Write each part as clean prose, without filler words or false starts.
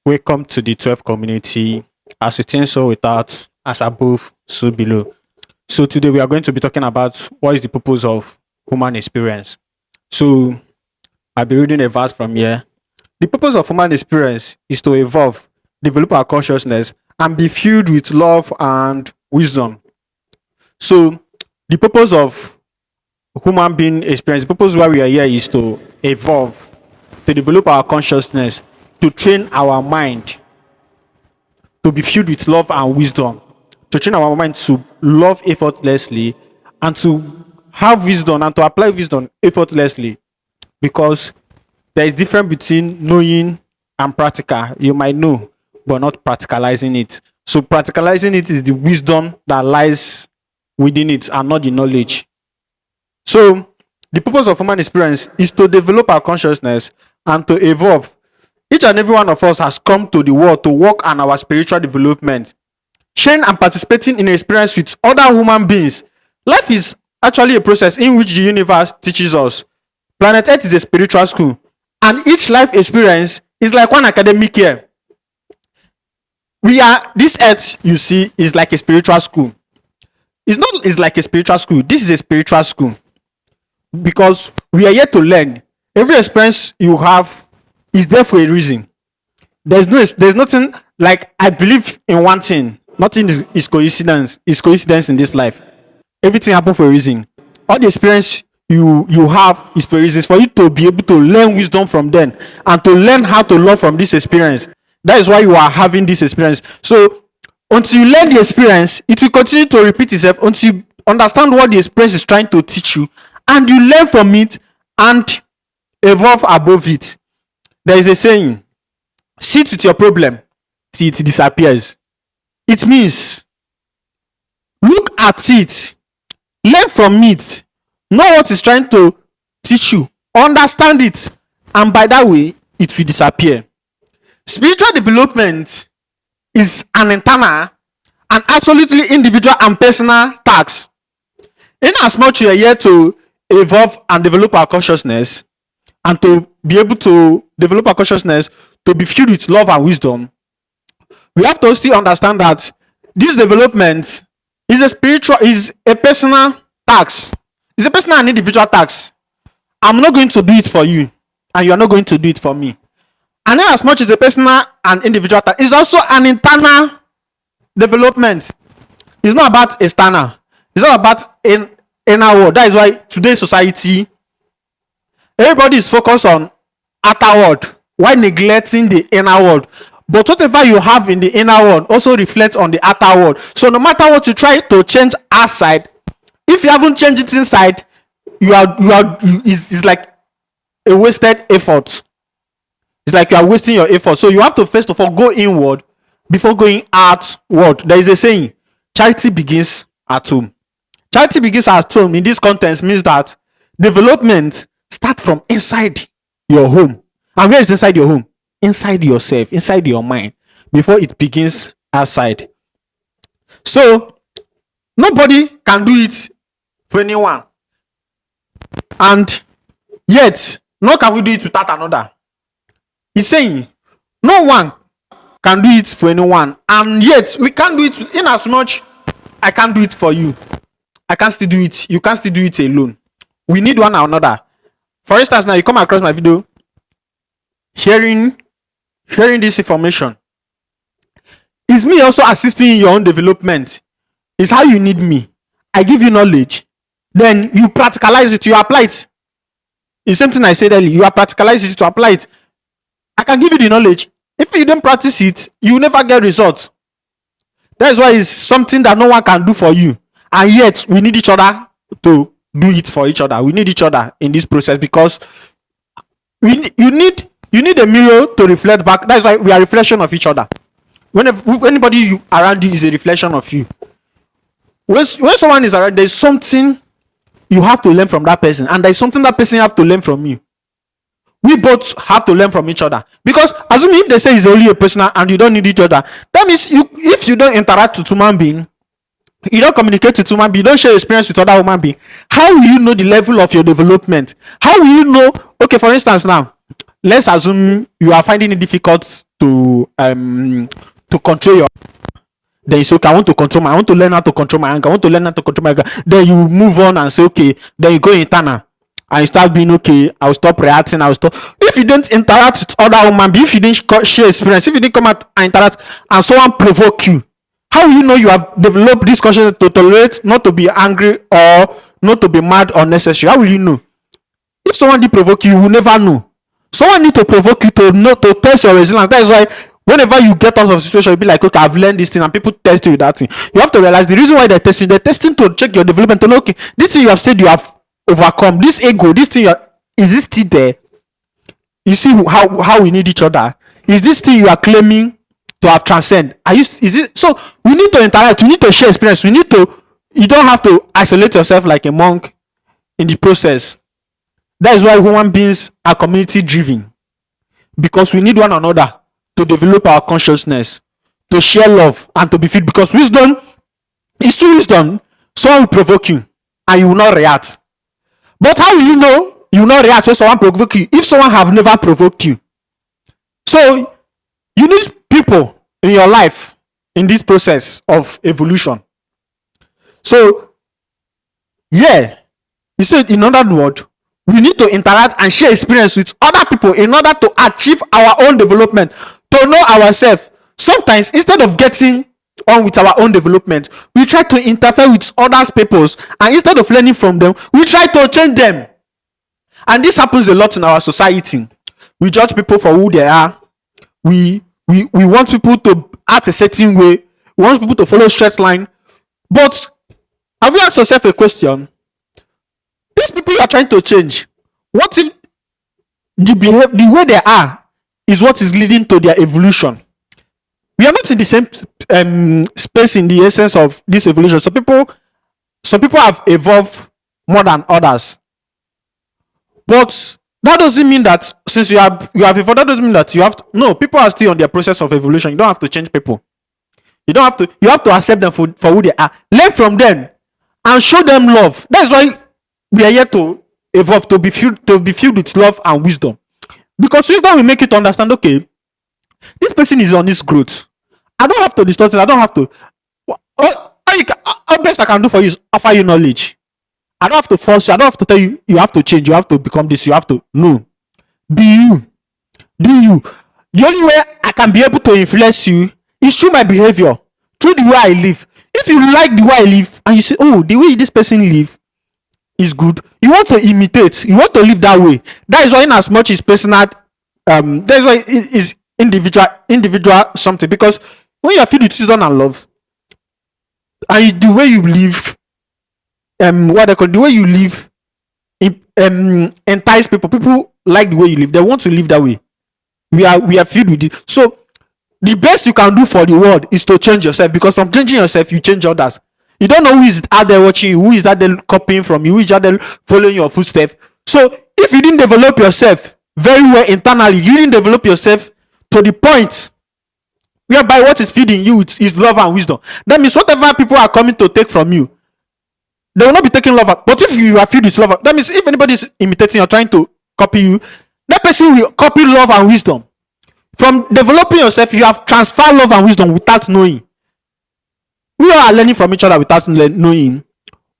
Welcome to the 12 community. As within, so without, as above, so below. So today we are going to be talking about what is the purpose of human experience. So I'll be reading a verse from here. The purpose of human experience is to evolve, develop our consciousness, and be filled with love and wisdom. So the purpose of human being experience, the purpose why we are here is to evolve, to develop our consciousness, to train our mind, to be filled with love and wisdom, to train our mind to love effortlessly and to have wisdom and to apply wisdom effortlessly, because there is difference between knowing and practical. You might know but not practicalizing it. So practicalizing it is the wisdom that lies within it and not the knowledge. So the purpose of human experience is to develop our consciousness and to evolve. Each and every one of us has come to the world to work on our spiritual development, sharing and participating in experience with other human beings. Life is actually a process in which the universe teaches us. Planet Earth is a spiritual school, and each life experience is like one academic year. This earth you see is like a spiritual school. It's like a spiritual school. This is a spiritual school because we are here to learn. Every experience you have is there for a reason. There's nothing like, I believe in one thing. Nothing is coincidence. Is coincidence in this life. Everything happens for a reason. All the experience you have is for reasons, for you to be able to learn wisdom from them and to learn how to love from this experience. That is why you are having this experience. So until you learn the experience, it will continue to repeat itself until you understand what the experience is trying to teach you, and you learn from it and evolve above it. There is a saying, sit with your problem till it disappears. It means look at it, learn from it, know what it's trying to teach you, understand it, and by that way it will disappear. Spiritual development is an internal and absolutely individual and personal task. In as much you are here to evolve and develop our consciousness, and to be able to develop our consciousness to be filled with love and wisdom, we have to still understand that this development is a personal task. It's a personal and individual task. I'm not going to do it for you, and you are not going to do it for me. And then as much as a personal and individual task, it's also an internal development. It's not about external. It's not about inner world. That is why today's society, everybody is focused on outer world while neglecting the inner world. But whatever you have in the inner world also reflects on the outer world. So no matter what you try to change outside, if you haven't changed it inside, it's like a wasted effort. It's like you are wasting your effort. So you have to first of all go inward before going outward. There is a saying, charity begins at home. Charity begins at home in this context means that development starts from inside your home. And where is inside your home? Inside yourself, inside your mind, before it begins outside. So nobody can do it for anyone, and yet nor can we do it without another. He's saying no one can do it for anyone, and yet we can't do it in as much. I can't do it for you, I can still do it, you can still do it alone. We need one another. For instance, now you come across my video sharing this information. It's me also assisting in your own development. It's how you need me. I give you knowledge, then you practicalize it, you apply it. It's the same thing I said earlier. You are practicalize it to apply it. I can give you the knowledge. If you don't practice it, you will never get results. That's why it's something that no one can do for you, and yet we need each other to do it for each other. We need each other in this process, because you need a mirror to reflect back. That's why we are a reflection of each other. Whenever anybody around you is a reflection of you. When someone is around, there's something you have to learn from that person, and there's something that person have to learn from you. We both have to learn from each other, because assuming if they say it's only a personal and you don't need each other, that means if you don't interact with human being, you don't communicate with human being, you don't share experience with other human being, how will you know the level of your development? How will you know? Okay, for instance, now let's assume you are finding it difficult to control your, then you say, okay, I want to learn how to control my anger, I want to learn how to control my anger. Then you move on and say, okay, then you go internal and you start being, okay, I'll stop reacting, I'll stop. If you don't interact with other human beings, if you didn't share experience, if you didn't come out and interact and someone provoke you, how will you know you have developed this consciousness to tolerate, not to be angry or not to be mad unnecessary? How will you know? If someone did provoke you, you will never know. Someone need to provoke you to know, to test your resilience. That is why whenever you get out of a situation, you'll be like, okay, I've learned this thing, and people test you with that thing. You have to realize the reason why they're testing to check your development, to know, okay, this thing you have said you have overcome, this ego, this thing is this still there? You see how we need each other. Is this thing you are claiming to have transcended? Is it so? We need to interact, we need to share experience, we need to, you don't have to isolate yourself like a monk in the process. That is why human beings are community driven, because we need one another to develop our consciousness, to share love, and to be filled. Because wisdom is true wisdom. Someone will provoke you and you will not react. But how will you know you will not react when someone provoke you if someone have never provoked you? So you need people in your life in this process of evolution. So yeah, you said, in other words, we need to interact and share experience with other people in order to achieve our own development, to know ourselves. Sometimes, instead of getting on with our own development, we try to interfere with others' peoples, and instead of learning from them, we try to change them. And this happens a lot in our society. We judge people for who they are. We want people to act a certain way. We want people to follow straight line. But have you asked yourself a question? These people you are trying to change, what if the way they are is what is leading to their evolution? We are not in the same space in the essence of this evolution. Some people have evolved more than others, but that doesn't mean that since you have evolved, that doesn't mean that you have to. No, people are still on their process of evolution. You don't have to change people. You don't have to. You have to accept them for who they are. Learn from them and show them love. That's why we are here to evolve, to be filled with love and wisdom. Because wisdom will make you to understand, okay, this person is on this growth. I don't have to distort it. I don't have to. All best I can do for you is offer you knowledge. I don't have to force you. I don't have to tell you you have to change. You have to become this. You have to. No. Be you. Do you. The only way I can be able to influence you is through my behavior, through the way I live. If you like the way I live and you say, oh, the way this person live is good, you want to imitate, you want to live that way. That is why, in as much as personal, that is why it is individual something. Because when you are filled with wisdom and love, and the way you live, the way you live, entice people. People like the way you live. They want to live that way. We are filled with it. So the best you can do for the world is to change yourself, because from changing yourself, you change others. You don't know who is out there watching you, who is out there copying from you, who is out there following your footsteps. So if you didn't develop yourself very well internally, you didn't develop yourself to the point whereby what is feeding you is love and wisdom. That means whatever people are coming to take from you, they will not be taking love. But if you are filled with love, that means if anybody is imitating or trying to copy you, that person will copy love and wisdom. From developing yourself, you have transferred love and wisdom without knowing. We are learning from each other without knowing.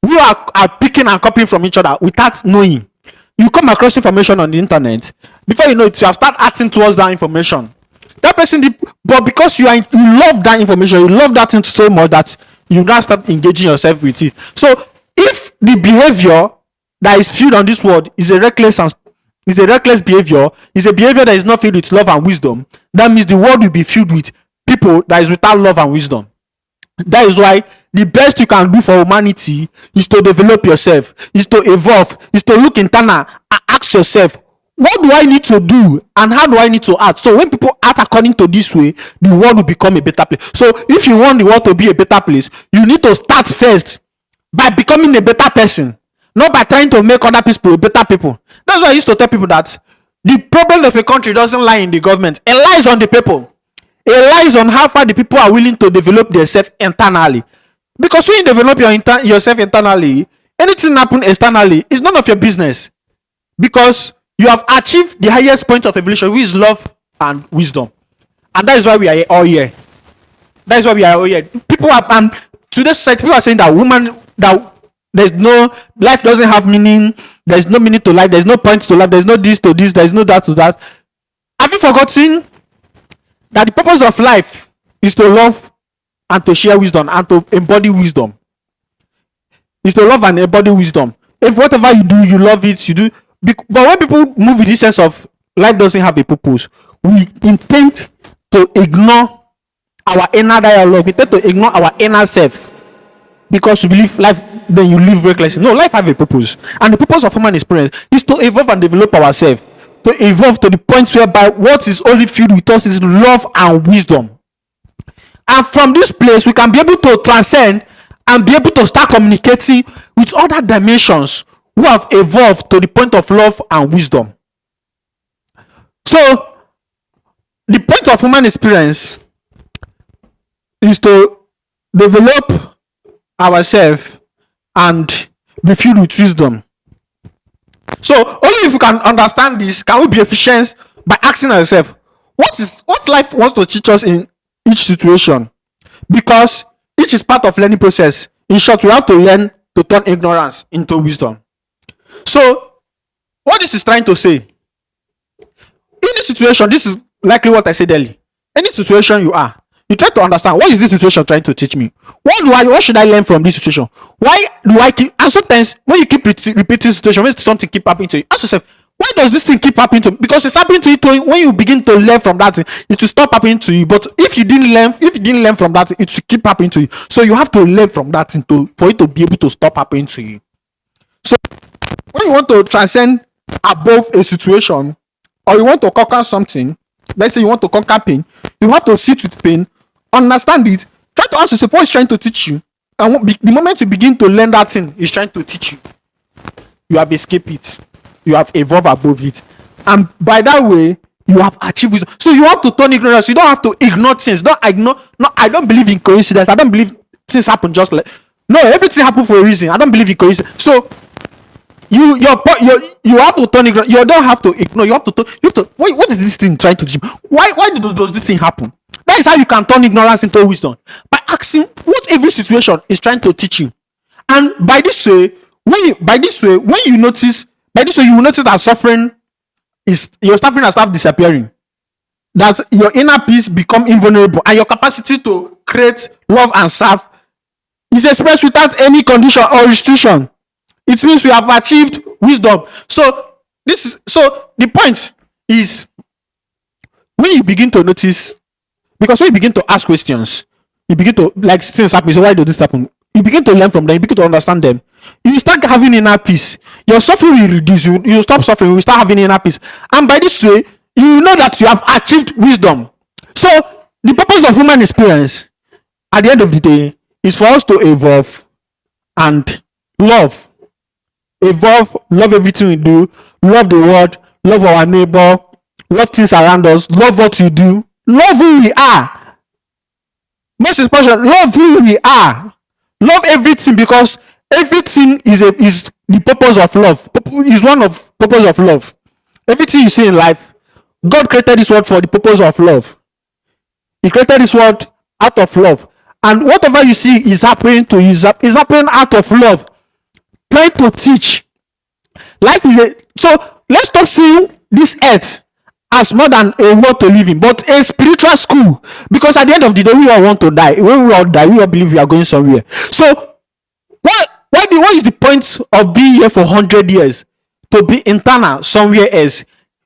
We are picking and copying from each other without knowing. You come across information on the internet, before you know it, you have started acting towards that information. That person but because you love that information, you love that thing so much that you now start engaging yourself with it. So if the behavior that is filled on this world is a reckless behavior, is a behavior that is not filled with love and wisdom, that means the world will be filled with people that is without love and wisdom. That is why the best you can do for humanity is to develop yourself, is to evolve, is to look internal and ask yourself, what do I need to do and how do I need to act? So when people act according to this way, the world will become a better place. So if you want the world to be a better place, you need to start first by becoming a better person, not by trying to make other people better people. That's why I used to tell people that the problem of a country doesn't lie in the government, it lies on the people. It lies on how far the people are willing to develop themselves internally. Because when you develop yourself internally, anything happen externally is none of your business. Because You have achieved the highest point of evolution, which is love and wisdom, and that is why we are all here. That is why we are all here. People are, and today's society, people are saying that woman, that there's no life, doesn't have meaning. There's no meaning to life. There's no point to life. There's no this to this. There's no that to that. Have you forgotten that the purpose of life is to love and to share wisdom and to embody wisdom? Is to love and embody wisdom. If whatever you do, you love it, you do. But when people move with this sense of life doesn't have a purpose, we intend to ignore our inner dialogue. We tend to ignore our inner self because we believe life, then you live recklessly. No, life have a purpose, and the purpose of human experience is to evolve and develop ourselves, to evolve to the point whereby what is only filled with us is love and wisdom. And from this place, we can be able to transcend and be able to start communicating with other dimensions who have evolved to the point of love and wisdom. So, the point of human experience is to develop ourselves and be filled with wisdom. So, only if we can understand this can we be efficient by asking ourselves, what life wants to teach us in each situation, because each is part of learning process. In short, we have to learn to turn ignorance into wisdom. So what this is trying to say, in this situation, this is likely what I said earlier. Any situation you are, you try to understand, what is this situation trying to teach me? What should I learn from this situation? Why do I keep, and sometimes when you keep repeating situation, when something keep happening to you, ask yourself, why does this thing keep happening to me? Because it's happening to you when you begin to learn from that thing, it will stop happening to you. But if you didn't learn from that thing, it will keep happening to you. So you have to learn from that thing for it to be able to stop happening to you. So when you want to transcend above a situation, or you want to conquer something, let's say you want to conquer pain, you have to sit with pain, understand it, try to ask yourself what it's trying to teach you. And the moment you begin to learn that thing it's trying to teach you, you have escaped it, you have evolved above it, and by that way you have achieved wisdom. So you have to turn ignorance. You don't have to ignore things. Don't ignore. No, I don't believe in coincidence. I don't believe things happen just like, no, everything happen for a reason. I don't believe in coincidence. So you have to turn ignorance. You don't have to ignore. You have to what is this thing trying to teach me? Why does this thing happen? That is how you can turn ignorance into wisdom, by asking what every situation is trying to teach you. And by this way, you will notice that suffering has started disappearing, that your inner peace become invulnerable, and your capacity to create, love and serve is expressed without any condition or restriction. It means we have achieved wisdom. So the point is, when you begin to notice, because when you begin to ask questions, you begin to, like, things happen, so why does this happen? You begin to learn from them, you begin to understand them, you start having inner peace. Your suffering will reduce, you stop suffering, you start having inner peace, and by this way you know that you have achieved wisdom. So the purpose of human experience at the end of the day is for us to evolve and love everything we do, love the world, love our neighbor, love things around us, love what you do, love who we are. Most especially, love who we are, love everything, because everything is the purpose of love. Is one of purpose of love. Everything you see in life, God created this world for the purpose of love. He created this world out of love, and whatever you see is happening to you is happening out of love, trying to teach. Life is so let's stop seeing this earth as more than a world to live in, but a spiritual school. Because at the end of the day, we all want to die. When we all die, we all believe we are going somewhere. So what is the point of being here for 100 years? To be internal somewhere else.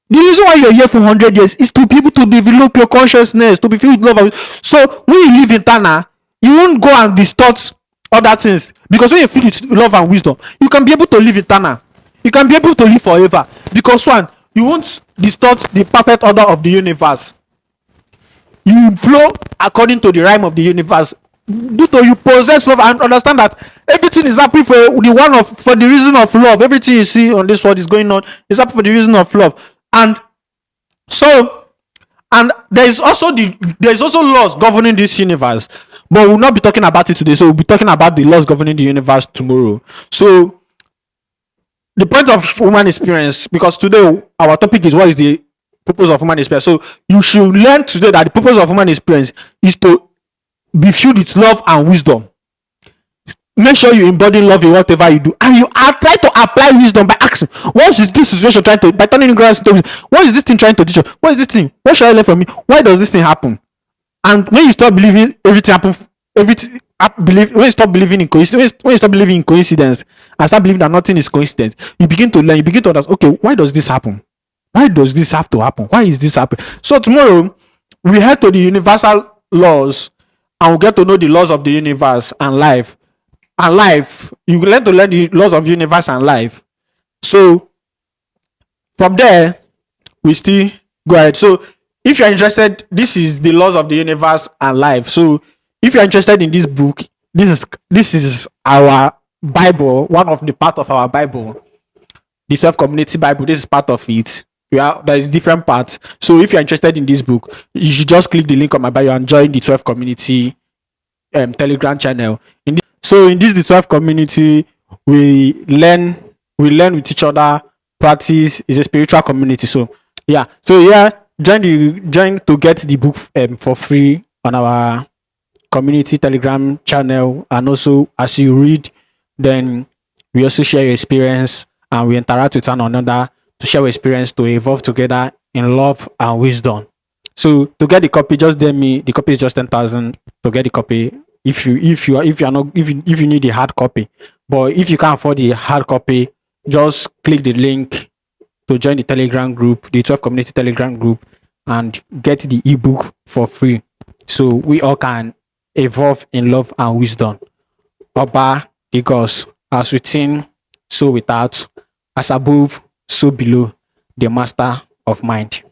The reason why you're here for 100 years is to be able to develop your consciousness, to be filled with love. So when you live internal, you won't go and distort other things, because when you feel with love and wisdom, you can be able to live eternal. You can be able to live forever, because one, you won't distort the perfect order of the universe. You flow according to the rhyme of the universe, due to you possess love and understand that everything is happening for the reason of love. Everything you see on this world is going on is happening for the reason of love. And there is also laws governing this universe, but we'll not be talking about it today. So we'll be talking about the laws governing the universe tomorrow. So the point of human experience, because today our topic is what is the purpose of human experience. So you should learn today that the purpose of human experience is to be filled with love and wisdom. Make sure you embody love in whatever you do, and you are try to apply wisdom by asking, what is this situation trying to, by turning ignorance into wisdom, what is this thing trying to teach us, what is this thing, what should I learn from me, why does this thing happen? And when you stop believing everything happen, everything believe, when you stop believing in coincidence, when you stop believing in coincidence and start believing that nothing is coincidence, you begin to learn, you begin to understand, okay, why does this happen, why does this have to happen, why is this happening? So tomorrow we head to the universal laws, and we'll get to know the laws of the universe and life. And life, you learn to learn the laws of the universe and life. So from there we still go ahead. So if you're interested, this is the laws of the universe and life. So if you're interested in this book, this is our Bible, one of the part of our Bible, the 12 community Bible. This is part of it. There is different parts. So if you're interested in this book, you should just click the link on my bio and join the 12 community Telegram channel. So in this the 12 community, we learn with each other, practice. Is a spiritual community. So yeah, join to get the book for free on our community Telegram channel. And also as you read, then we also share your experience, and we interact with one another to share our experience, to evolve together in love and wisdom. So to get the copy, just DM me. The copy is just 10,000 to get the copy. If you need the hard copy, but if you can't afford the hard copy, just click the link to join the Telegram group, the 12 community Telegram group, and get the ebook for free. So we all can evolve in love and wisdom. Oba, because as within, so without, as above, so below, the master of mind.